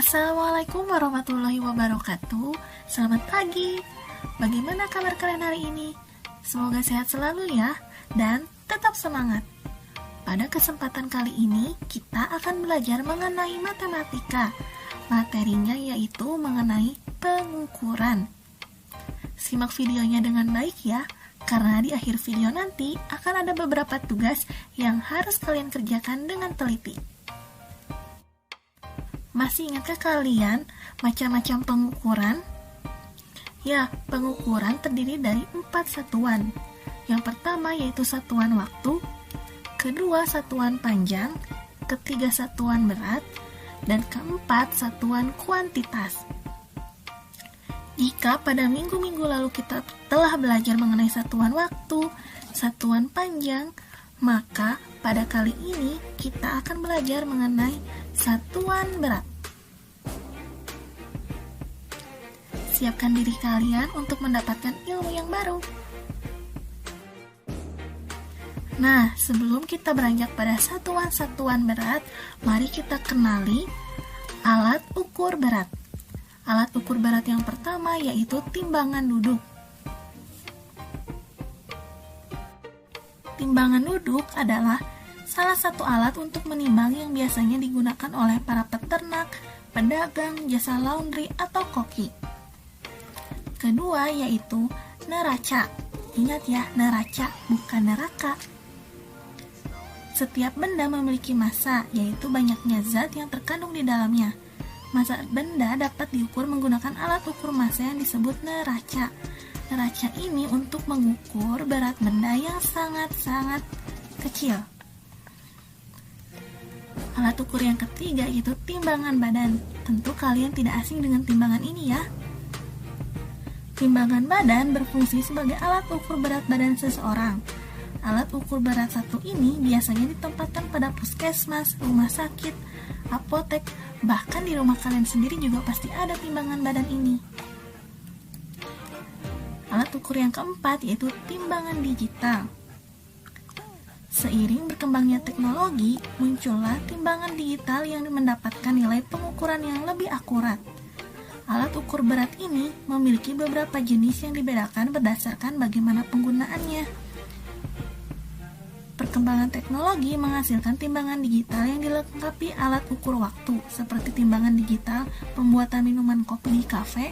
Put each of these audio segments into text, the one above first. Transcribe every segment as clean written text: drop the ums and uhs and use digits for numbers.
Assalamualaikum warahmatullahi wabarakatuh. Selamat pagi. Bagaimana kabar kalian hari ini? Semoga sehat selalu ya, dan tetap semangat. Pada kesempatan kali ini, kita akan belajar mengenai matematika. Materinya yaitu mengenai pengukuran. Simak videonya dengan baik ya, karena di akhir video nanti akan ada beberapa tugas yang harus kalian kerjakan dengan teliti. Masih ingatkah kalian macam-macam pengukuran? Ya, pengukuran terdiri dari 4 satuan. Yang pertama yaitu satuan waktu, kedua satuan panjang, ketiga satuan berat, dan keempat satuan kuantitas. Jika pada minggu-minggu lalu kita telah belajar mengenai satuan waktu, satuan panjang, maka pada kali ini kita akan belajar mengenai satuan berat. Siapkan diri kalian untuk mendapatkan ilmu yang baru. Nah, sebelum kita beranjak pada satuan-satuan berat, mari kita kenali alat ukur berat. Alat ukur berat yang pertama yaitu timbangan duduk. Timbangan duduk adalah salah satu alat untuk menimbang yang biasanya digunakan oleh para peternak, pedagang, jasa laundry, atau koki. Kedua yaitu neraca. Ingat ya, neraca bukan neraka. Setiap benda memiliki massa, yaitu banyaknya zat yang terkandung di dalamnya. Massa benda dapat diukur menggunakan alat ukur massa yang disebut neraca. Neraca ini untuk mengukur berat benda yang sangat-sangat kecil. Alat ukur yang ketiga yaitu timbangan badan. Tentu kalian tidak asing dengan timbangan ini ya. Timbangan badan berfungsi sebagai alat ukur berat badan seseorang. Alat ukur berat satu ini biasanya ditempatkan pada puskesmas, rumah sakit, apotek, bahkan di rumah kalian sendiri juga pasti ada timbangan badan ini. Alat ukur yang keempat yaitu timbangan digital. Seiring berkembangnya teknologi, muncullah timbangan digital yang mendapatkan nilai pengukuran yang lebih akurat. Alat ukur berat ini memiliki beberapa jenis yang dibedakan berdasarkan bagaimana penggunaannya. Perkembangan teknologi menghasilkan timbangan digital yang dilengkapi alat ukur waktu, seperti timbangan digital pembuatan minuman kopi di kafe,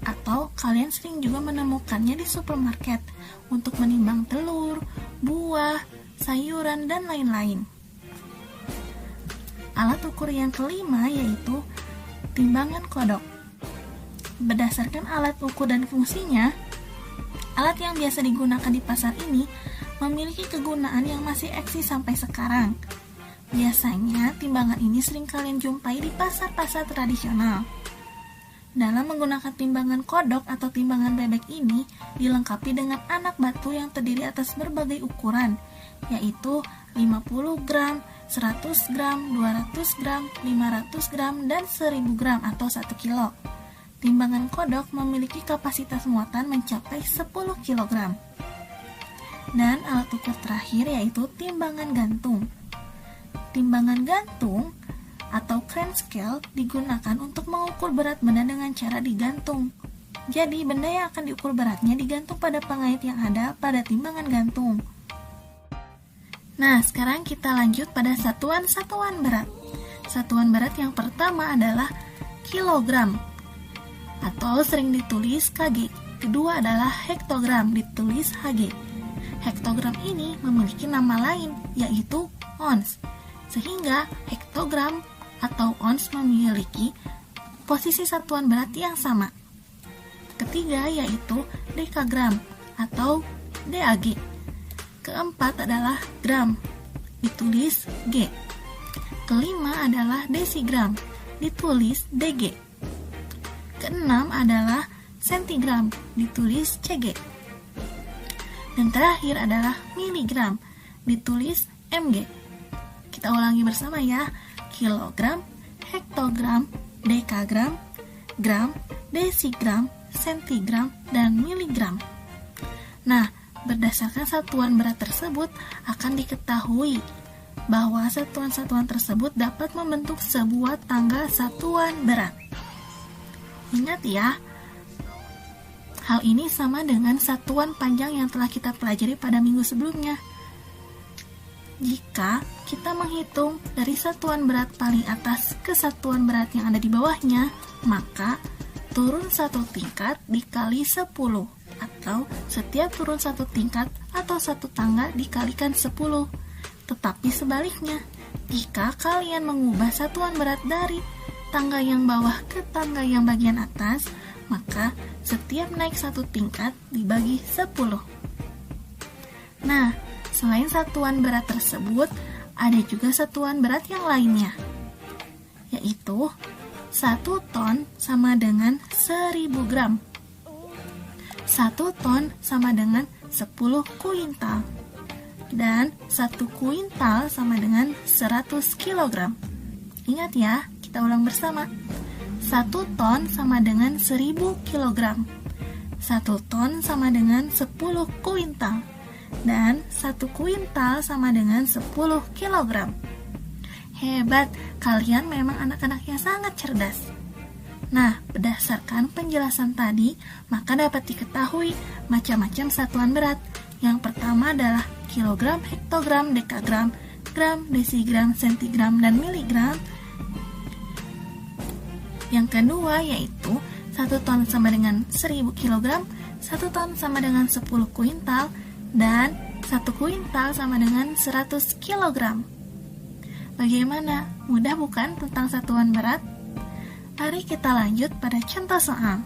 atau kalian sering juga menemukannya di supermarket untuk menimbang telur, buah, sayuran, dan lain-lain. Alat ukur yang kelima yaitu timbangan kodok. Berdasarkan alat ukur dan fungsinya, alat yang biasa digunakan di pasar ini memiliki kegunaan yang masih eksis sampai sekarang. Biasanya timbangan ini sering kalian jumpai di pasar-pasar tradisional. Dalam menggunakan timbangan kodok atau timbangan bebek ini dilengkapi dengan anak batu yang terdiri atas berbagai ukuran, yaitu 50 gram, 100 gram, 200 gram, 500 gram, dan 1000 gram atau 1 kilo. Timbangan kodok memiliki kapasitas muatan mencapai 10 kg. Dan alat ukur terakhir yaitu timbangan gantung. Timbangan gantung atau crane scale digunakan untuk mengukur berat benda dengan cara digantung. Jadi benda yang akan diukur beratnya digantung pada pengait yang ada pada timbangan gantung. Nah, sekarang kita lanjut pada satuan-satuan berat. Satuan berat yang pertama adalah kilogram atau sering ditulis kg. Kedua adalah hektogram, ditulis hg. Hektogram ini memiliki nama lain yaitu ons. Sehingga hektogram atau ons memiliki posisi satuan berat yang sama. Ketiga yaitu dekagram atau DAG. Keempat adalah gram, ditulis G. Kelima adalah desigram, ditulis DG. Keenam adalah sentigram, ditulis CG. Dan terakhir adalah miligram, ditulis mg. Kita ulangi bersama ya. Kilogram, hektogram, dekagram, gram, desigram, sentigram, dan miligram. Nah, berdasarkan satuan berat tersebut akan diketahui bahwa satuan-satuan tersebut dapat membentuk sebuah tangga satuan berat. Ingat ya, hal ini sama dengan satuan panjang yang telah kita pelajari pada minggu sebelumnya. Jika kita menghitung dari satuan berat paling atas ke satuan berat yang ada di bawahnya, maka turun satu tingkat dikali 10, atau setiap turun satu tingkat atau satu tangga dikalikan 10. Tetapi sebaliknya, jika kalian mengubah satuan berat dari tangga yang bawah ke tangga yang bagian atas, maka setiap naik satu tingkat dibagi 10. Nah, selain satuan berat tersebut, ada juga satuan berat yang lainnya, yaitu 1 ton sama dengan 1000 gram. 1 ton sama dengan 10 kuintal. Dan 1 kuintal sama dengan 100 kilogram. Ingat ya, kita ulang bersama. 1 ton sama dengan 1000 kilogram. 1 ton sama dengan 10 kuintal. Dan 1 kuintal sama dengan 10 kilogram. Hebat, kalian memang anak-anak yang sangat cerdas. Nah, berdasarkan penjelasan tadi, maka dapat diketahui macam-macam satuan berat. Yang pertama adalah kilogram, hektogram, dekagram, gram, desigram, sentigram, dan miligram. Yang kedua yaitu 1 ton sama dengan 1000 kilogram, 1 ton sama dengan 10 kuintal, dan 1 kuintal sama dengan 100 kilogram. Bagaimana? Mudah bukan tentang satuan berat? Mari kita lanjut pada contoh soal.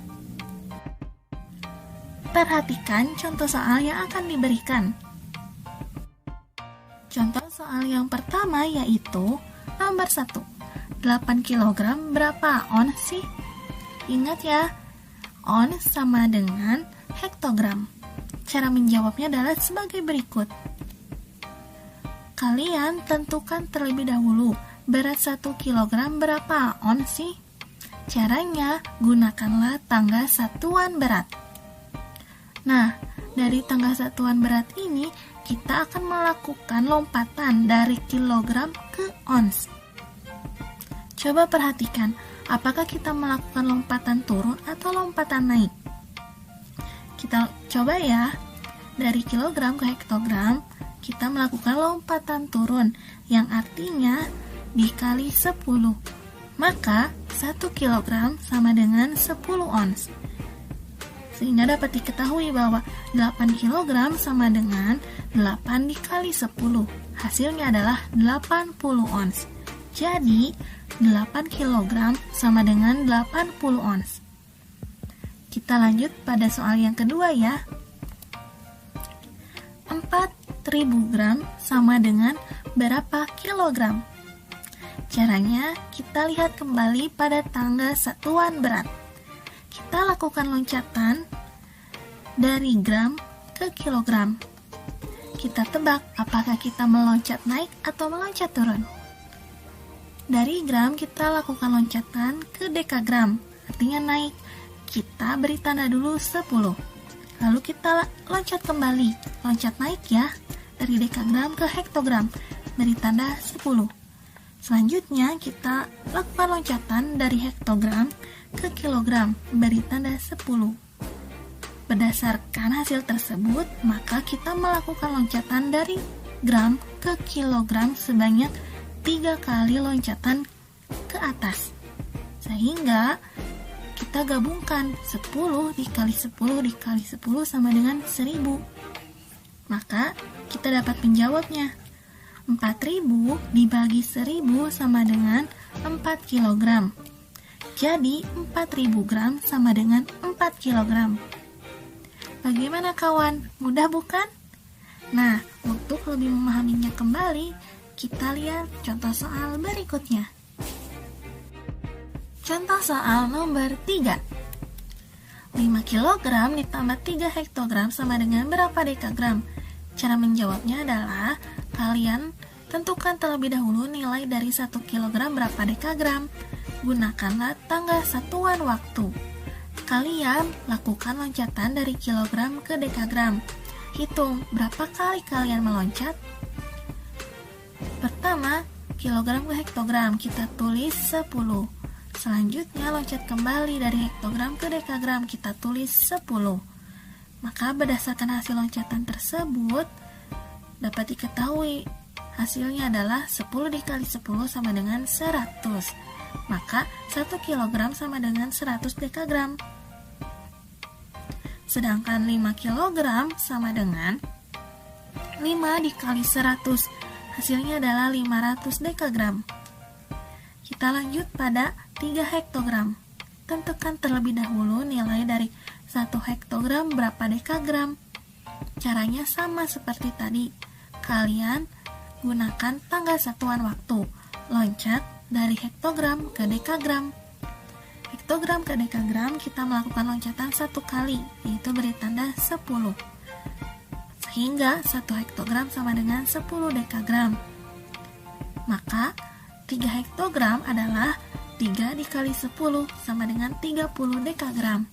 Perhatikan contoh soal yang akan diberikan. Contoh soal yang pertama yaitu nomor 1. 8 kg berapa ons sih? Ingat ya, ons sama dengan hektogram. Cara menjawabnya adalah sebagai berikut. Kalian tentukan terlebih dahulu berat 1 kg berapa ons sih? Caranya, gunakanlah tangga satuan berat. Nah, dari tangga satuan berat ini, kita akan melakukan lompatan dari kilogram ke ons. Coba perhatikan, apakah kita melakukan lompatan turun atau lompatan naik? Kita coba ya, dari kilogram ke hektogram, kita melakukan lompatan turun, yang artinya dikali 10. Maka 1 kilogram sama dengan 10 ons. Sehingga dapat diketahui bahwa 8 kg sama dengan 8 dikali 10. Hasilnya adalah 80 ons. Jadi, 8 kg sama dengan 80 ons. Kita lanjut pada soal yang kedua ya. 4000 gram sama dengan berapa kilogram? Caranya, kita lihat kembali pada tangga satuan berat. Kita lakukan loncatan dari gram ke kilogram. Kita tebak apakah kita meloncat naik atau meloncat turun. Dari gram kita lakukan loncatan ke dekagram, artinya naik. Kita beri tanda dulu 10. Lalu kita loncat kembali, loncat naik ya, dari dekagram ke hektogram, beri tanda 10. Selanjutnya kita lakukan loncatan dari hektogram ke kilogram, beri tanda 10. Berdasarkan hasil tersebut, maka kita melakukan loncatan dari gram ke kilogram sebanyak 3 kali loncatan ke atas. Sehingga kita gabungkan 10 dikali 10 dikali 10 sama dengan 1000. Maka kita dapat menjawabnya. 4000 dibagi 1000 sama dengan 4 kg. Jadi 4000 gram sama dengan 4 kg. Bagaimana kawan? Mudah bukan? Nah, untuk lebih memahaminya kembali, kita lihat contoh soal berikutnya. Contoh soal nomor 3. 5 kilogram ditambah 3 hektogram sama dengan berapa dekagram? Cara menjawabnya adalah kalian tentukan terlebih dahulu nilai dari 1 kilogram berapa dekagram. Gunakanlah tanggal satuan waktu. Kalian lakukan loncatan dari kilogram ke dekagram. Hitung berapa kali kalian meloncat. Pertama, kilogram ke hektogram, kita tulis 10. Selanjutnya loncat kembali dari hektogram ke dekagram, kita tulis 10. Maka berdasarkan hasil loncatan tersebut dapat diketahui hasilnya adalah 10 dikali 10 sama dengan 100. Maka 1 kilogram sama dengan 100 dekagram. Sedangkan 5 kilogram sama dengan 5 dikali 100. Hasilnya adalah 500 dekagram. Kita lanjut pada 3 hektogram. Tentukan terlebih dahulu nilai dari 1 hektogram berapa dekagram. Caranya sama seperti tadi. Kalian gunakan tanggal satuan waktu. Loncat dari hektogram ke dekagram. Hektogram ke dekagram kita melakukan loncatan 1 kali, yaitu beri tanda 10. Sehingga 1 hektogram sama dengan 10 dekagram. Maka 3 hektogram adalah 3 dikali 10 sama dengan 30 dekagram.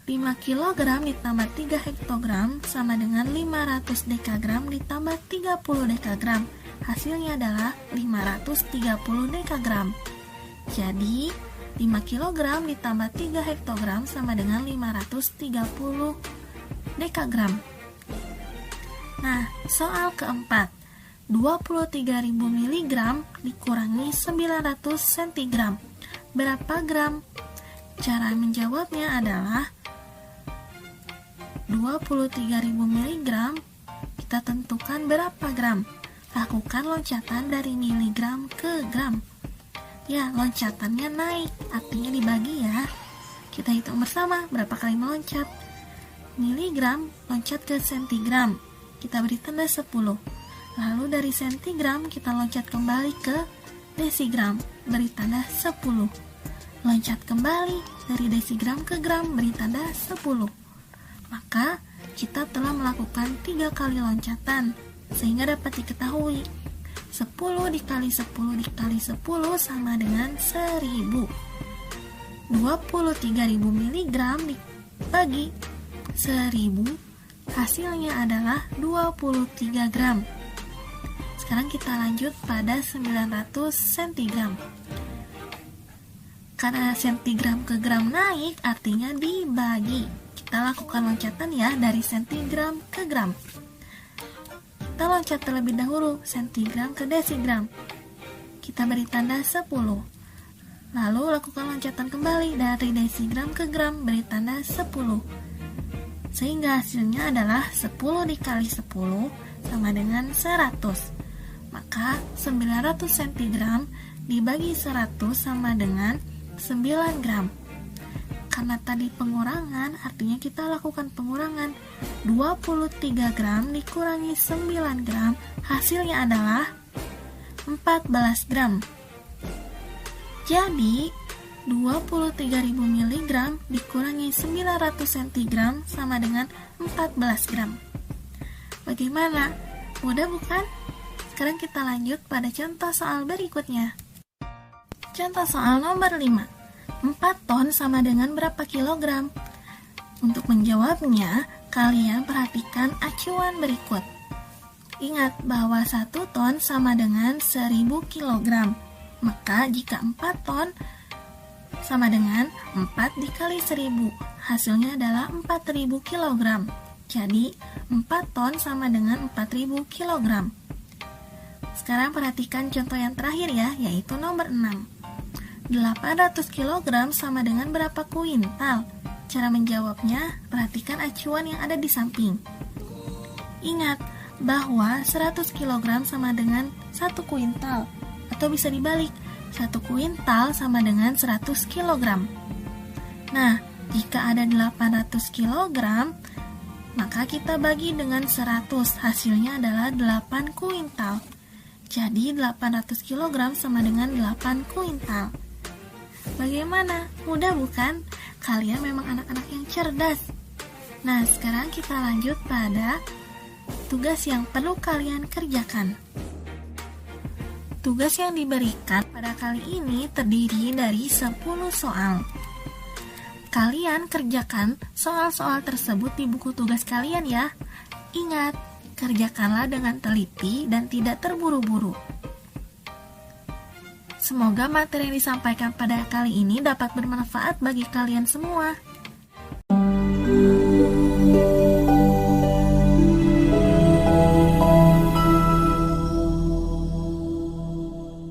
5 kilogram ditambah 3 hektogram sama dengan 500 dekagram ditambah 30 dekagram. Hasilnya adalah 530 dekagram. Jadi 5 kilogram ditambah 3 hektogram sama dengan 530 dekagram. Nah, soal keempat, 23.000 mg dikurangi 900 cg. Berapa gram? Cara menjawabnya adalah 23.000 mg kita tentukan berapa gram. Lakukan loncatan dari miligram ke gram. Ya, loncatannya naik, artinya dibagi ya. Kita hitung bersama berapa kali meloncat. Miligram loncat ke sentigram. Kita beri tanda 10. Lalu dari sentigram kita loncat kembali ke desigram, beri tanda 10. Loncat kembali dari desigram ke gram, beri tanda 10. Maka kita telah melakukan 3 kali loncatan, sehingga dapat diketahui 10 dikali 10 dikali 10 sama dengan 1000. 23.000 mg dibagi 1000, hasilnya adalah 23 gram. Sekarang kita lanjut pada 900 centigram. Karena sentigram ke gram naik, artinya dibagi. Kita lakukan loncatan ya dari sentigram ke gram. Kita loncat terlebih dahulu sentigram ke desigram. Kita beri tanda 10. Lalu lakukan loncatan kembali dari desigram ke gram, beri tanda 10. Sehingga hasilnya adalah 10 dikali 10 sama dengan 100. Maka 900 cm dibagi 100 sama dengan 9 gram. Karena tadi pengurangan, artinya kita lakukan pengurangan. 23 gram dikurangi 9 gram, hasilnya adalah 14 gram. Jadi 23.000 mg dikurangi 900 cm sama dengan 14 gram. Bagaimana? Mudah bukan? Sekarang kita lanjut pada contoh soal berikutnya. Contoh soal nomor 5. 4 ton sama dengan berapa kilogram? Untuk menjawabnya, kalian perhatikan acuan berikut. Ingat bahwa 1 ton sama dengan 1000 kilogram. Maka jika 4 ton sama dengan 4 dikali 1000, hasilnya adalah 4000 kg. Jadi 4 ton sama dengan 4000 kg. Sekarang perhatikan contoh yang terakhir ya, yaitu nomor 6. 800 kg sama dengan berapa kuintal? Cara menjawabnya, perhatikan acuan yang ada di samping. Ingat bahwa 100 kg sama dengan 1 kuintal, atau bisa dibalik, 1 kuintal sama dengan 100 kg. Nah, jika ada 800 kg, maka kita bagi dengan 100, hasilnya adalah 8 kuintal. Jadi 800 kg sama dengan 8 kuintal. Bagaimana? Mudah bukan? kalian memang anak-anak yang cerdas. Nah, sekarang kita lanjut pada tugas yang perlu kalian kerjakan. Tugas yang diberikan pada kali ini terdiri dari 10 soal. Kalian kerjakan soal-soal tersebut di buku tugas kalian ya. Ingat, kerjakanlah dengan teliti dan tidak terburu-buru. Semoga materi yang disampaikan pada kali ini dapat bermanfaat bagi kalian semua.